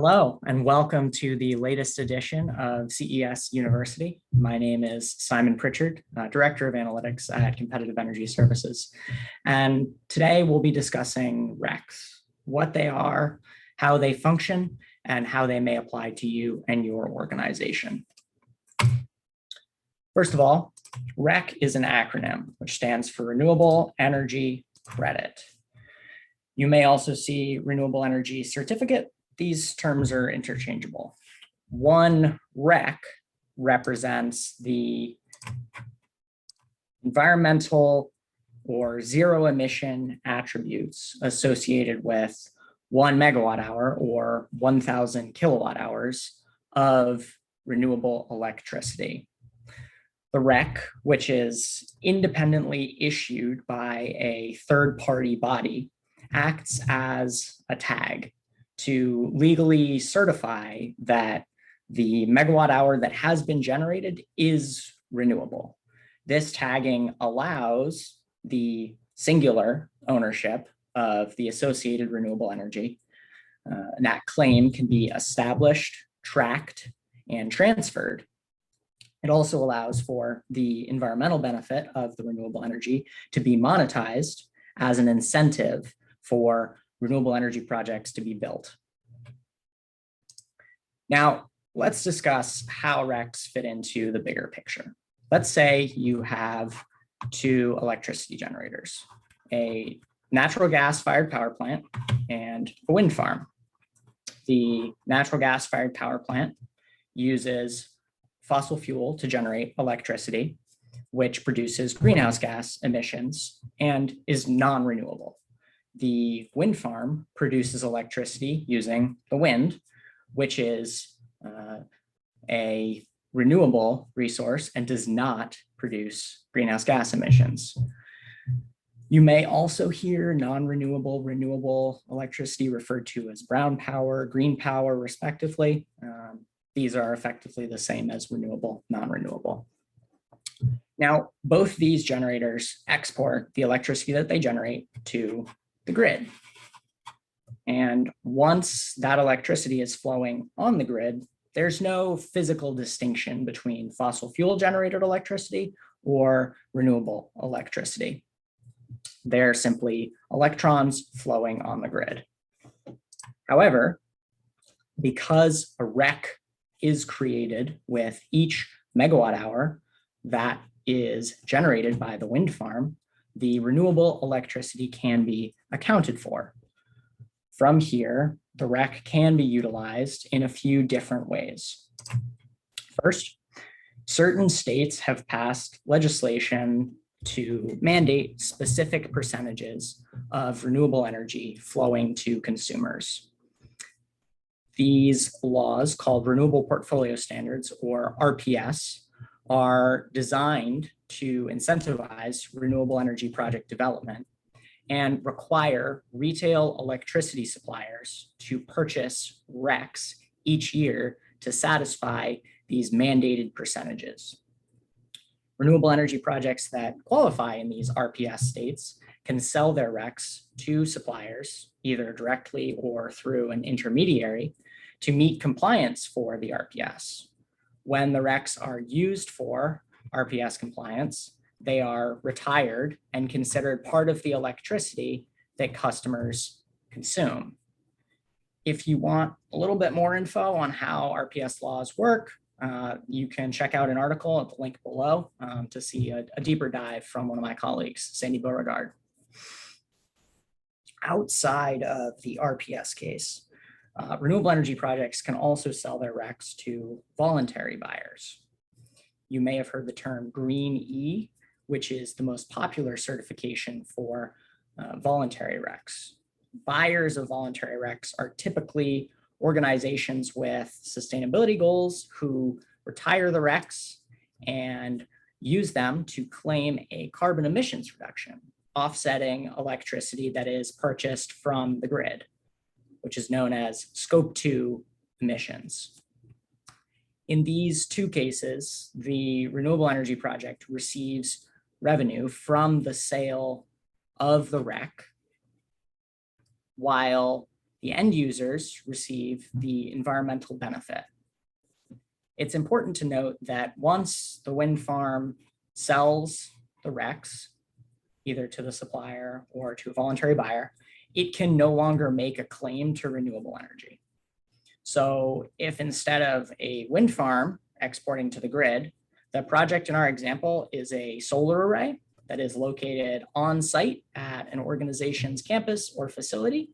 Hello, and welcome to the latest edition of CES University. My name is Simon Pritchard, Director of Analytics at Competitive Energy Services. And today we'll be discussing RECs, what they are, how they function, and how they may apply to you and your organization. First of all, REC is an acronym which stands for Renewable Energy Credit. You may also see Renewable Energy Certificate. These terms are interchangeable. One REC represents the environmental or zero emission attributes associated with 1 megawatt hour or 1,000 kilowatt hours of renewable electricity. The REC, which is independently issued by a third-party body, acts as a tag to legally certify that the megawatt hour that has been generated is renewable. This tagging allows the singular ownership of the associated renewable energy. That claim can be established, tracked, and transferred. It also allows for the environmental benefit of the renewable energy to be monetized as an incentive for renewable energy projects to be built. Now, let's discuss how RECs fit into the bigger picture. Let's say you have two electricity generators, a natural gas-fired power plant and a wind farm. The natural gas-fired power plant uses fossil fuel to generate electricity, which produces greenhouse gas emissions and is non-renewable. The wind farm produces electricity using the wind, which is a renewable resource and does not produce greenhouse gas emissions. You may also hear non-renewable, renewable electricity referred to as brown power, green power, respectively. These are effectively the same as renewable, non-renewable. Now, both these generators export the electricity that they generate to the grid. And once that electricity is flowing on the grid, there's no physical distinction between fossil fuel generated electricity or renewable electricity. They're simply electrons flowing on the grid. However, because a REC is created with each megawatt hour that is generated by the wind farm, the renewable electricity can be accounted for. From here, the REC can be utilized in a few different ways. First, certain states have passed legislation to mandate specific percentages of renewable energy flowing to consumers. These laws, called Renewable Portfolio Standards, or RPS, are designed to incentivize renewable energy project development and require retail electricity suppliers to purchase RECs each year to satisfy these mandated percentages. Renewable energy projects that qualify in these RPS states can sell their RECs to suppliers, either directly or through an intermediary, to meet compliance for the RPS. When the RECs are used for RPS compliance, they are retired and considered part of the electricity that customers consume. If you want a little bit more info on how RPS laws work, you can check out an article at the link below to see a deeper dive from one of my colleagues, Sandy Beauregard. Outside of the RPS case, renewable energy projects can also sell their RECs to voluntary buyers. You may have heard the term Green E, which is the most popular certification for voluntary RECs. Buyers of voluntary RECs are typically organizations with sustainability goals who retire the RECs and use them to claim a carbon emissions reduction, offsetting electricity that is purchased from the grid, which is known as Scope 2 emissions. In these two cases, the renewable energy project receives revenue from the sale of the REC, while the end users receive the environmental benefit. It's important to note that once the wind farm sells the RECs, either to the supplier or to a voluntary buyer, it can no longer make a claim to renewable energy. So if instead of a wind farm exporting to the grid, the project in our example is a solar array that is located on site at an organization's campus or facility,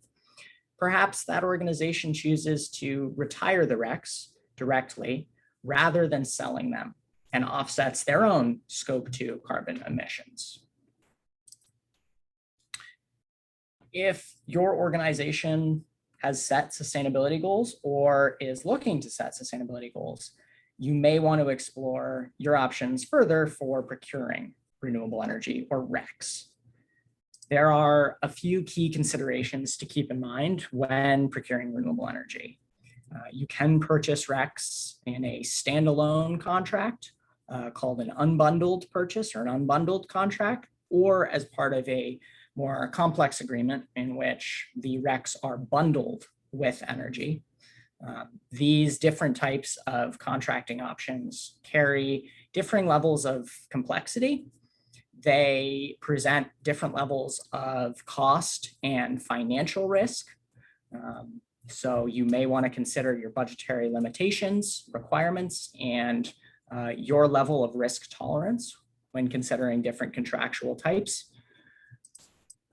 perhaps that organization chooses to retire the RECs directly rather than selling them and offsets their own scope 2 carbon emissions. If your organization has set sustainability goals or is looking to set sustainability goals, you may want to explore your options further for procuring renewable energy or RECs. There are a few key considerations to keep in mind when procuring renewable energy. You can purchase RECs in a standalone contract called an unbundled purchase or an unbundled contract, or as part of a more complex agreement in which the RECs are bundled with energy. These different types of contracting options carry differing levels of complexity. They present different levels of cost and financial risk. So you may want to consider your budgetary limitations, requirements, and your level of risk tolerance when considering different contractual types.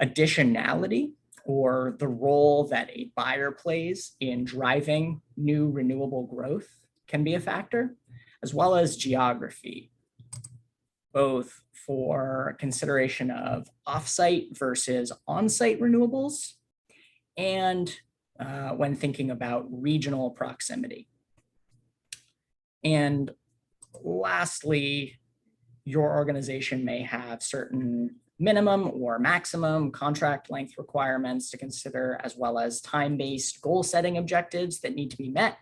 Additionality, or the role that a buyer plays in driving new renewable growth, can be a factor, as well as geography, both for consideration of offsite versus on-site renewables, and when thinking about regional proximity. And lastly, your organization may have certain minimum or maximum contract length requirements to consider, as well as time-based goal-setting objectives that need to be met.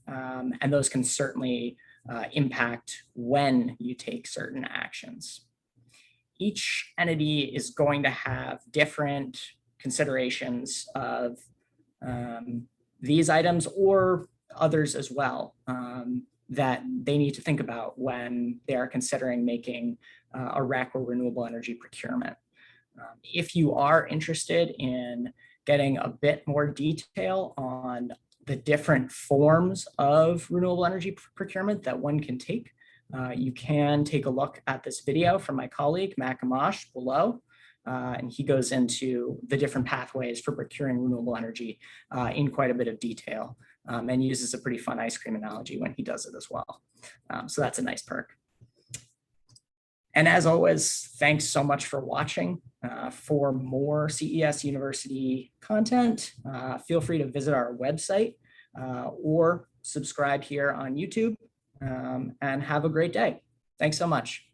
And those can certainly impact when you take certain actions. Each entity is going to have different considerations of these items or others as well that they need to think about when they are considering making a REC or renewable energy procurement. If you are interested in getting a bit more detail on the different forms of renewable energy procurement that one can take, you can take a look at this video from my colleague, Matt Gamache, below. And he goes into the different pathways for procuring renewable energy in quite a bit of detail, and uses a pretty fun ice cream analogy when he does it as well. So that's a nice perk. And as always, thanks so much for watching. For more CES University content, feel free to visit our website or subscribe here on YouTube, and have a great day. Thanks so much.